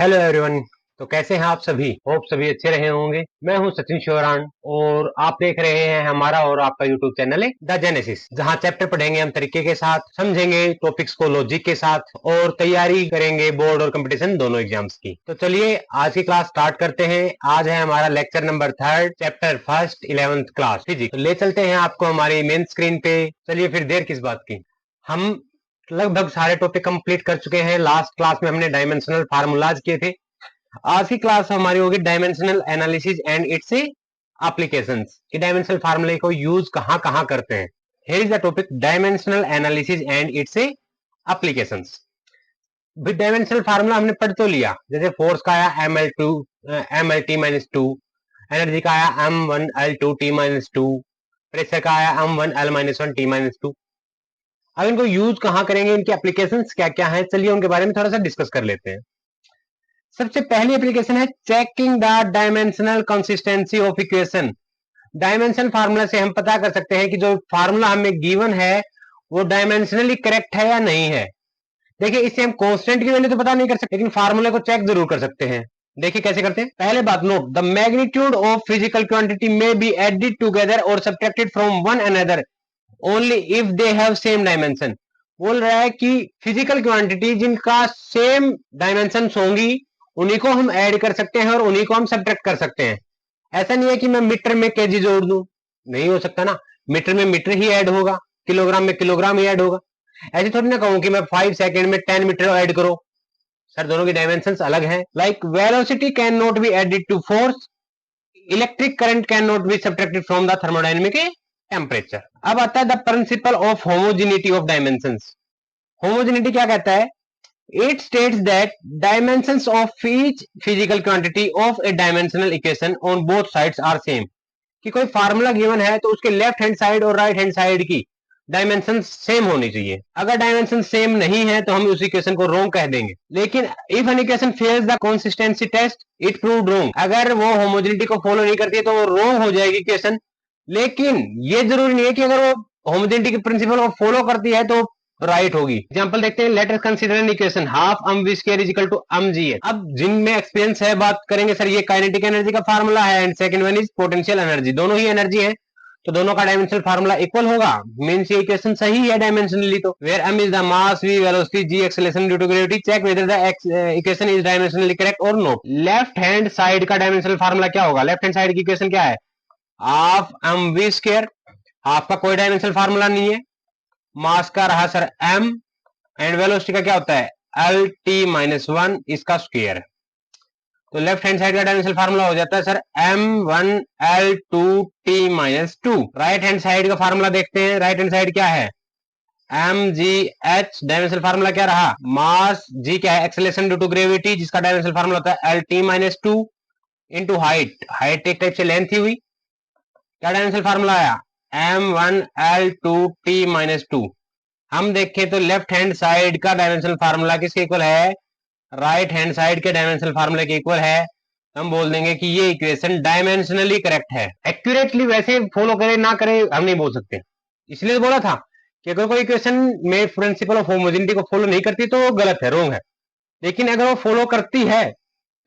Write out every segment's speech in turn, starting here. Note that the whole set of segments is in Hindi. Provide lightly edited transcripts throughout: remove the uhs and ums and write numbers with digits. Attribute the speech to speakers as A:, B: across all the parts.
A: Hello everyone. तो कैसे हैं आप सभी? होप सभी अच्छे रहे होंगे। मैं हूं सचिन शिवरान और आप देख रहे हैं हमारा और आपका यूट्यूब चैनल है द जेनेसिस, जहां चैप्टर पढ़ेंगे हम तरीके के साथ, समझेंगे टॉपिक्स को लॉजिक के साथ और तैयारी करेंगे बोर्ड और कंपटीशन दोनों एग्जाम्स की। तो चलिए आज की क्लास स्टार्ट करते हैं। आज है हमारा lecture number 3 chapter first 11th class physics. तो ले चलते हैं आपको हमारी मेन स्क्रीन पे। चलिए फिर देर किस बात की, हम लगभग सारे टॉपिक कंप्लीट कर चुके हैं। लास्ट क्लास में हमने डायमेंशनल फार्मूलाज किए थे। आज की क्लास हमारी होगी dimensional analysis and it's applications कि डायमेंशनल फार्मूले को यूज कहां कहां करते हैं। Here is the topic dimensional analysis and it's applications. With dimensional formula हमने पढ़ तो लिया, जैसे फोर्स का आया mlt-2, एनर्जी का आया m1l2t-2, प्रेशर का आया m1l-1t-2। अब इनको यूज कहां करेंगे, इनकी एप्लीकेशंस क्या क्या है, चलिए उनके बारे में थोड़ा सा डिस्कस कर लेते हैं। सबसे पहली एप्लीकेशन है checking the dimensional consistency of equation. Dimension formula से हम पता कर सकते हैं कि जो फार्मूला हमें गिवन है वो डायमेंशनली करेक्ट है या नहीं है। देखिए इससे हम कांस्टेंट की वैल्यू तो पता नहीं कर सकते, लेकिन फार्मूले को चेक जरूर कर सकते हैं। देखिए कैसे करते हैं। पहले बात note, the magnitude of physical quantity may be added together और subtracted from one another only if they have same dimension. बोल रहा है कि फिजिकल क्वांटिटी जिनका सेम डायमेंशन होंगी उन्हीं को हम ऐड कर सकते हैं और उन्हीं को हम सब्ट्रैक्ट कर सकते हैं। ऐसा नहीं है कि मैं मीटर में केजी जोड़ दूं, नहीं हो सकता ना। मीटर में मीटर ही ऐड होगा, किलोग्राम में किलोग्राम ही ऐड होगा। ऐसे थोड़ी ना कहूं कि मैं 5 सेकंड में 10 मीटर ऐड करो। सर दोनों की डायमेंशंस अलग हैं। Like velocity can not be added to force, electric current can not be subtracted from the thermodynamic temperature. अब आता है the principle of homogeneity of dimensions. Homogeneity क्या कहता है? It states that dimensions of each physical quantity of a dimensional equation on both sides are same। कि कोई फार्मूला गिवन है तो उसके लेफ्ट हैंड साइड और राइट हैंड साइड की डायमेंशन सेम होनी चाहिए। अगर डायमेंशन सेम नहीं है तो हम उस इक्वेशन को रॉन्ग कह देंगे। लेकिन if an equation fails the consistency test it proved wrong. अगर वो होमोजेनिटी को फॉलो नहीं करती है तो वो रॉन्ग हो जाएगी इक्वेशन। लेकिन ये जरूरी नहीं है कि अगर वो होमोजेनिटी के प्रिंसिपल को फॉलो करती है तो राइट होगी। एग्जांपल देखते हैं। Let us consider an equation half m v square is equal to m g h. अब जिनमें एक्सपीरियंस है बात करेंगे, सर ये काइनेटिक एनर्जी का फार्मूला है and second one is potential energy. दोनों ही एनर्जी है तो दोनों का डायमेंशनल फार्मूला इक्वल होगा। मींस ये इक्वेशन सही है डायमेंशनली। तो where m is the mass, v velocity, g acceleration due to gravity, check whether the equation is dimensionally correct और नॉट। लेफ्ट हैंड साइड का डायमेंशनल फार्मूला क्या होगा? लेफ्ट हैंड साइड की इक्वेशन क्या है? Half m v square. Half का कोई डायमेंशनल फार्मूला नहीं है। मास का रहा सर m एंड वेलोसिटी का क्या होता है? एल टी माइनस वन, इसका स्क्वायर। तो लेफ्ट हैंड साइड का डायमेंशनल फार्मूला हो जाता है sir m1l2t-2। Right hand side का फार्मूला देखते हैं। राइट हैंड साइड क्या है? mgh। डायमेंशनल फार्मूला क्या रहा? मास, g क्या है? एक्सेलरेशन ड्यू टू ग्रेविटी, जिसका डायमेंशनल फार्मूला होता है lt-2 इंटू हाइट। हाइट एक टाइप से लेंथ ही हुई। क्या डायमेंशनल फार्मूला आया? m1l2t-2। हम देखें तो लेफ्ट हैंड साइड का डायमेंशनल फार्मूला किसके इक्वल है? राइट हैंड साइड के डायमेंशनल फार्मूले के इक्वल है। हम बोल देंगे कि ये इक्वेशन डायमेंशनली करेक्ट है। एक्यूरेटली वैसे फॉलो करे ना करे हम नहीं बोल सकते, इसलिए तो बोला था कि अगर कोई इक्वेशन में प्रिंसिपल ऑफ होमोजेनिटी को फॉलो नहीं करती तो वो गलत है, रॉन्ग है। लेकिन अगर वो फॉलो करती है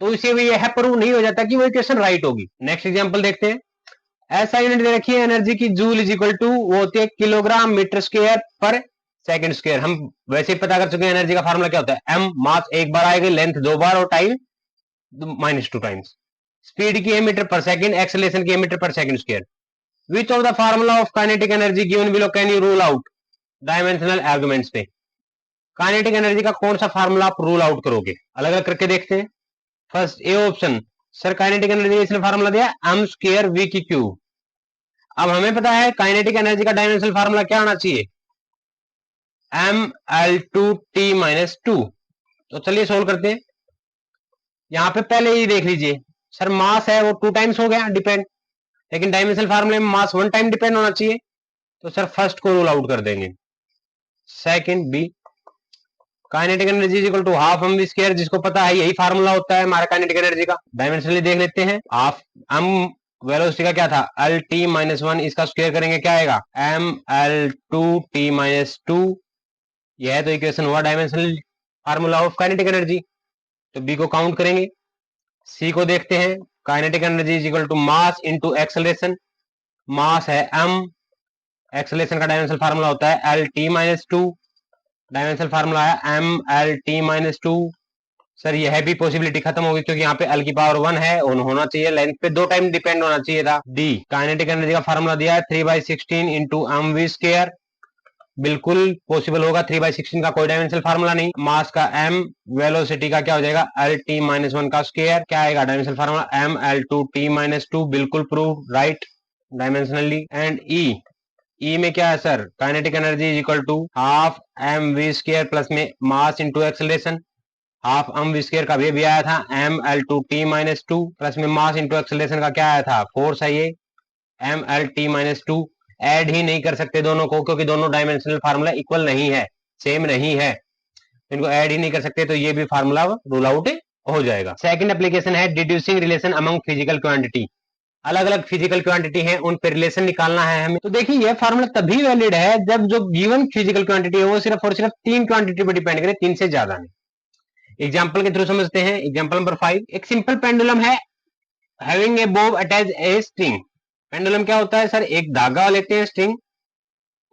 A: तो इसे भी यह प्रूव नहीं हो जाता कि वो इक्वेशन राइट होगी। नेक्स्ट एग्जांपल देखते हैं। ऐसा यूनिट दे रखी है एनर्जी की, जूल इज इक्वल टू, वो होती है किलोग्राम मीटर स्क्वायर पर सेकंड स्क्वायर। हम वैसे ही पता कर चुके हैं एनर्जी का फार्मूला क्या होता है? m, मास एक बार आएगा, लेंथ दो बार और टाइम -2 टाइम्स। स्पीड की है मीटर पर सेकंड, एक्सेलरेशन की है मीटर पर second square. Which of the formula of kinetic energy given below can you rule out? Dimensional arguments पे काइनेटिक एनर्जी का कौन सा फार्मूला आप रूल आउट करोगे? अलग अलग करके देखते हैं। First A option, sir kinetic energy इसने फार्मूला दिया m स्क्वायर v की क्यूब। अब हमें पता है काइनेटिक एनर्जी का डायमेंशनल फार्मूला क्या आना चाहिए? ml2t-2। तो चलिए सोल्व करते हैं। यहां पे पहले ही देख लीजिए, सर मास है वो 2 टाइम्स हो गया डिपेंड, लेकिन डायमेंशनल फार्मूले में मास 1 टाइम डिपेंड होना चाहिए। तो सर फर्स्ट को रूल आउट कर देंगे। Second b, kinetic energy is equal to half m v square, जिसको पता है यही फार्मूला होता है हमारा काइनेटिक एनर्जी का। डायमेंशनली देख लेते हैं। हाफ एम, वेलोसिटी का क्या था? एल टी माइनस वन, इसका स्क्वायर करेंगे क्या आएगा? ml2t-2। यह तो इक्वेशन हुआ dimensional formula of kinetic energy. तो बी को काउंट करेंगे। सी को देखते हैं, kinetic energy is equal to mass into acceleration. Mass है m, एक्सेलरेशन का डायमेंशनल फार्मूला होता है L-T-2, डायमेंशनल फार्मूला है M-L-T-2। सर यह भी पॉसिबिलिटी खत्म होगी क्योंकि यहाँ पे L की पावर 1 है, ऑन होना चाहिए, लेंथ पे 2 टाइम डिपेंड होना चाहिए था। डी, काइनेटिक एनर्जी का फार्मूला दिया है 3/16 इंटू mv², बिल्कुल पॉसिबल होगा। 3/16 का कोई डायमेंशनल फार्मूला नहीं। मास का m, वेलोसिटी का क्या हो जाएगा L-T-1 का स्क्वायर, क्या आएगा डायमेंशनल फार्मूला M-L2T-2, बिल्कुल prove right dimensionally. And e में क्या है sir, kinetic energy is equal to half mv² plus में mass into acceleration. Half mv² का भी आया था M-L2T-2 प्लस में मास इंटू एक्सेलरेशन का क्या आया था, फोर्स है ये M-L-T-2। ऐड ही नहीं कर सकते दोनों को क्योंकि दोनों डायमेंशनल फार्मूला इक्वल नहीं है, सेम नहीं है, इनको ऐड ही नहीं कर सकते, तो ये भी फार्मूला रूल आउट हो जाएगा। सेकंड एप्लीकेशन है डिड्यूसिंग रिलेशन अमंग फिजिकल क्वांटिटी। अलग अलग फिजिकल क्वांटिटी है, उन पर रिलेशन निकालना है हमें। तो देखिए यह फार्मूला तभी वैलिड है जब जो गिवन फिजिकल क्वांटिटी है वो सिर्फ और सिर्फ 3 क्वांटिटी पर डिपेंड करे, 3 से ज्यादा नहीं। एग्जाम्पल के थ्रू समझते हैं। एग्जाम्पल नंबर 5, एक सिंपल पेंडुलम है having a Bob attach a string. Pendulum क्या होता है सर, एक धागा लेते हैं स्ट्रिंग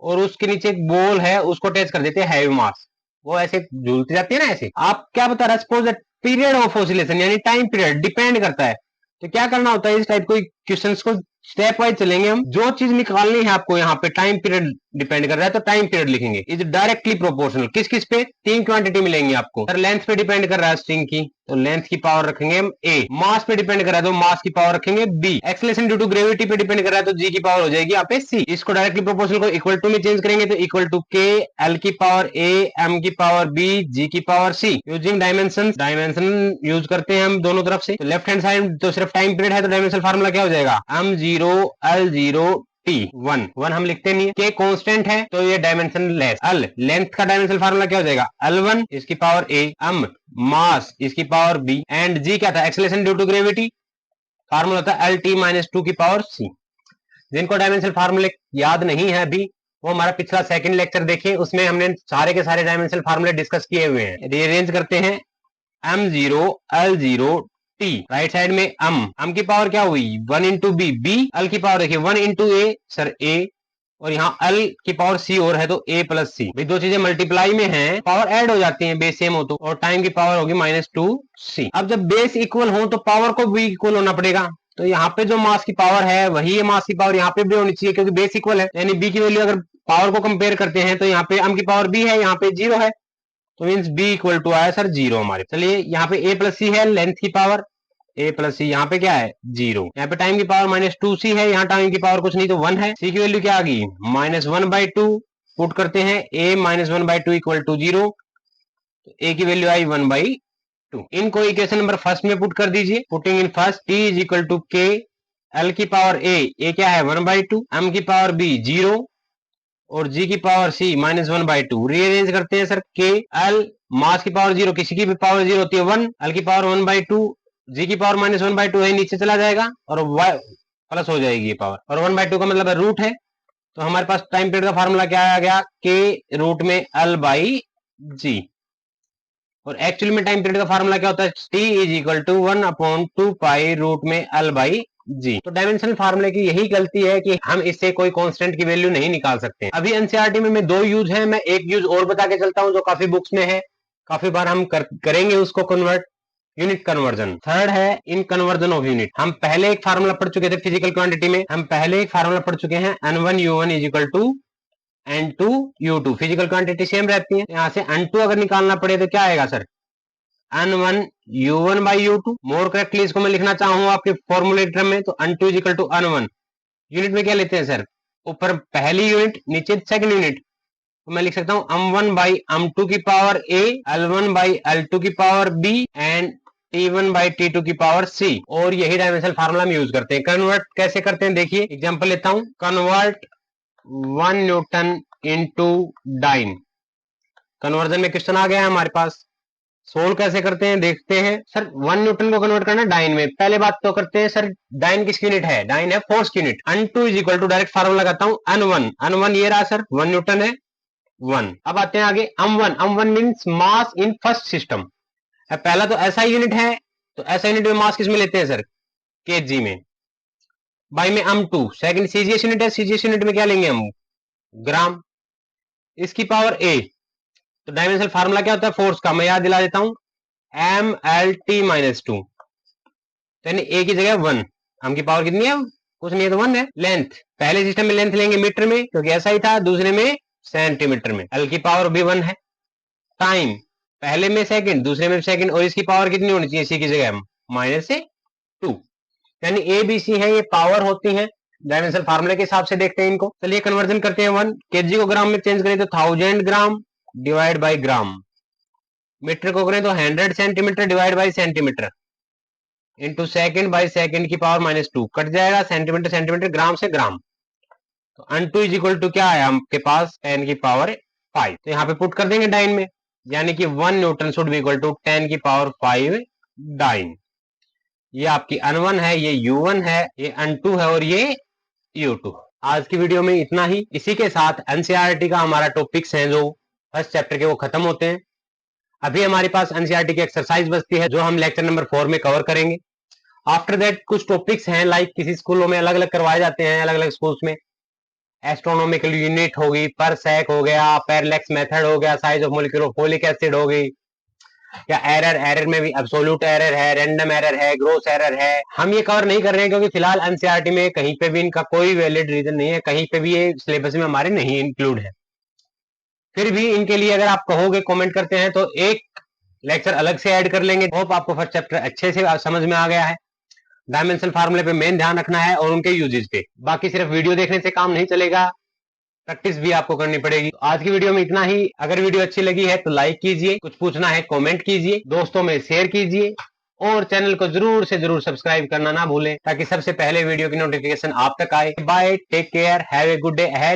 A: और उसके नीचे एक बॉल है, उसको अटैच कर देते हैं हैवी मास, वो ऐसे झूलती जाती है ना ऐसे। आप क्या बता रहा है, suppose that period of oscillation यानी टाइम पीरियड डिपेंड करता है। तो क्या करना होता है, इस टाइप को क्वेश्चंस को स्टेप वाइज चलेंगे हम। जो चीज निकालनी है आपको यहाँ पे टाइम पीरियड डिपेंड कर रहा है तो टाइम पीरियड लिखेंगे। इज डायरेक्टली प्रोपोर्शनल, किस किस पे, 3 क्वांटिटी मिलेंगी आपको। सर लेंथ पे डिपेंड कर रहा है स्ट्रिंग की, तो लेंथ की पावर रखेंगे हम ए। मास पे डिपेंड कर रहा है तो मास की पावर रखेंगे b. Acceleration due to gravity पे डिपेंड कर रहा है तो जी की पावर हो जाएगी यहाँ पे सी। इसको डायरेक्टली प्रोपोर्शनल को इक्वल टू में चेंज करेंगे तो इक्वल टू के, एल की पावर ए, एम की पावर बी, जी की पावर सी। यूजिंग डायमेंशन, डायमेंशन यूज करते हैं हम दोनों तरफ से। तो लेफ्ट हैंड साइड तो सिर्फ टाइम पीरियड है तो डायमेंशनल फार्मूला क्या हो जाएगा m0 L0 T1 1 हम लिखते नहीं है। के कांस्टेंट है तो ये डायमेंशन लेस। L लेंथ का डायमेंशनल फार्मूला क्या हो जाएगा L1 इसकी पावर A, m मास इसकी पावर B, एंड G क्या था, acceleration due to gravity, formula था L-T-2 की पावर C। जिनको डायमेंशनल फार्मूले याद नहीं है अभी, वो हमारा पिछला सेकंड लेक्चर देखिए, उसमें हमने सारे के सारे डायमेंशनल फार्मूले डिस्कस किए हुए हैं। रीअरेंज करते हैं, m0 L0 T, right side में m की पावर क्या हुई 1 इंटू बी, बी L की पावर देखिए 1 इंटू ए, सर A, और यहाँ L की पावर C और है तो A प्लस C। भाई दो चीजें मल्टीप्लाई में हैं, पावर ऐड हो जाती हैं, बेस सेम हो तो, और टाइम की पावर होगी -2C। अब जब बेस इक्वल हो तो पावर को भी इक्वल होना पड़ेगा, तो यहाँ पे जो मास की पावर है वही है मास की पावर यहाँ पे भी होनी चाहिए क्योंकि बेस इक्वल है। यानी B की वैल्यू अगर पावर को कंपेयर करते हैं तो यहाँ पे m की पावर B है, यहाँ पे 0 है, तो मीन्स B इक्वल टू आया सर 0 हमारे। चलिए यहाँ पे A प्लस C है, लेंथ की पावर A प्लस C, यहाँ पे क्या है 0, यहाँ पे टाइम की पावर -2C है, यहाँ टाइम की पावर कुछ नहीं तो 1 है। C की वैल्यू क्या आ गई -1/2, पुट करते हैं A -1/2 इक्वल टू 0, तो A की वैल्यू आई 1/2। इनको इक्वेशन नंबर फर्स्ट में पुट कर दीजिए। Putting in first, T is equal to K, L की पावर A क्या है 1/2, M की पावर B 0, और G की पावर C -1/2। रीअरेंज करते हैं सर, K L मास की पावर 0, किसी की भी पावर 0 होती है 1, L की पावर 1/2, G की पावर -1/2 है, नीचे चला जाएगा और y प्लस हो जाएगी ये पावर, और 1/2 का मतलब है रूट है, तो हमारे पास टाइम पीरियड का फार्मूला क्या आ गया, K रूट में L/G। और एक्चुअली में टाइम पीरियड का फार्मूला क्या होता है, T is equal to 1/2π root में L/G। तो डायमेंशनल फार्मूले की यही गलती है कि हम इससे कोई कांस्टेंट की वैल्यू नहीं निकाल सकते। अभी एनसीईआरटी में दो यूज है, मैं एक यूज और बता के चलता हूं जो काफी बुक्स में है, काफी बार हम करेंगे उसको कन्वर्ट, यूनिट कन्वर्जन। थर्ड है इन कन्वर्जन ऑफ यूनिट। हम पहले एक फार्मूला पढ़ चुके थे फिजिकल क्वांटिटी में, हम पहले एक फार्मूला पढ़ चुके हैं N1U1 is equal to N2U2। Physical quantity same रहती है, यहाँ से N2 अगर निकालना पड़े तो क्या आएगा सर N1U1/U2। मोर करेक्टली इसको मैं लिखना चाहूँ आपके फॉर्मुलेटर में तो N2 is equal to N1। Unit में क्या लेते हैं सर, ऊपर पहली यूनिट नीचे सेकंड यूनिट, तो मैं लिख सकता हूँ M1/M2 की पावर A, L1/L2 की पावर B, एंड T1/T2 की पावर C। और यही डायमेंशनल फार्मूला हम यूज करते हैं। कन्वर्ट कैसे करते हैं देखिए, एग्जांपल लेता हूं, convert 1 newton into dyne. Conversion में क्वेश्चन आ गया है हमारे पास, सोल्व कैसे करते हैं देखते हैं। सर 1 न्यूटन को कन्वर्ट करना डाइन में, पहले बात तो करते हैं सर डाइन किसकी यूनिट है, डाइन है फोर्स की unit. N2 is equal to direct formula लगाता हूं N1 ये रहा सर 1 न्यूटन है 1। अब आते हैं आगे M1 means mass in first system, पहला तो ऐसा यूनिट है, तो ऐसा यूनिट में मास किस में लेते हैं सर, केजी में। बाई में m2 सेकंड सीजीएस यूनिट है, सीजीएस यूनिट में क्या लेंगे हम, ग्राम। इसकी पावर a, तो डायमेंशनल फार्मूला क्या होता है फोर्स का, मैं याद दिला देता हूं, mlt-2, यानी a की जगह 1, हम की पावर कितनी है, कुछ नहीं है तो 1 है। लेंथ, पहले सिस्टम में लेंथ लेंगे मीटर में क्योंकि ऐसा ही था, दूसरे में सेंटीमीटर में, l की पावर भी 1 है। टाइम, पहले में सेकंड, दूसरे में सेकंड, और इसकी पावर कितनी होनी चाहिए, c की जगह -2, यानी ए बी सी है, ये पावर होती है। डायमेंशनल फार्मूले के हिसाब से देखते हैं इनको। चलिए कन्वर्जन करते हैं, 1 केजी को ग्राम में चेंज करें तो 1000 gram divide by gram, metre को करें तो 100 centimetre divide by centimetre, into second by second की पावर -2, कट जाएगा सेंटीमीटर सेंटीमीटर, ग्राम से ग्राम, तो n2 इज इक्वल टू क्या आया आपके पास, 10 की पावर 5, तो यहाँ पे पुट कर देंगे डाइन में, यानी कि 1 newton should be equal to 10 की पावर 5 डाइन। ये आपकी n1 है, ये u1 है, ये n2 है और ये u2। आज की वीडियो में इतना ही। इसी के साथ एनसीईआरटी का हमारा टॉपिक्स हैं जो फर्स्ट चैप्टर के वो खत्म होते हैं। अभी हमारे पास एनसीईआरटी की एक्सरसाइज बचती है जो हम लेक्चर नंबर 4 में कवर करेंगे। आफ्टर दैट कुछ टॉपिक्स हैं, लाइक किसी स्कूलों में अलग अलग करवाए जाते हैं, अलग अलग स्कूल्स में एस्ट्रोनॉमिकल यूनिट होगी, पर सेक हो गया, पैरेलैक्स मेथड हो गया, size of molecule of folic acid हो गई, या एरर में भी एब्सोल्यूट एरर है, रैंडम एरर है, ग्रोस एरर है। हम ये कवर नहीं कर रहे हैं क्योंकि फिलहाल एनसीईआरटी में कहीं पे भी इनका कोई वैलिड रीजन नहीं है, कहीं पे भी ये सिलेबस में हमारे नहीं इंक्लूड है। फिर भी इनके लिए अगर आप कहोगे, कमेंट करते हैं तो एक लेक्चर अलग से ऐड कर लेंगे। होप आपको फर्स्ट चैप्टर अच्छे से समझ में आ गया है। डायमेंशनल फार्मूले पे मेन ध्यान रखना है और उनके यूजेस पे, बाकी सिर्फ वीडियो देखने से काम नहीं चलेगा, प्रैक्टिस भी आपको करनी पड़ेगी। आज की वीडियो में इतना ही। अगर वीडियो अच्छी लगी है तो लाइक कीजिए, कुछ पूछना है कमेंट कीजिए, दोस्तों में शेयर कीजिए और चैनल को जरूर से जरूर सब्सक्राइब करना ना भूलें ताकि सबसे पहले वीडियो की नोटिफिकेशन आप तक आए। Bye, take care, have a good day ahead.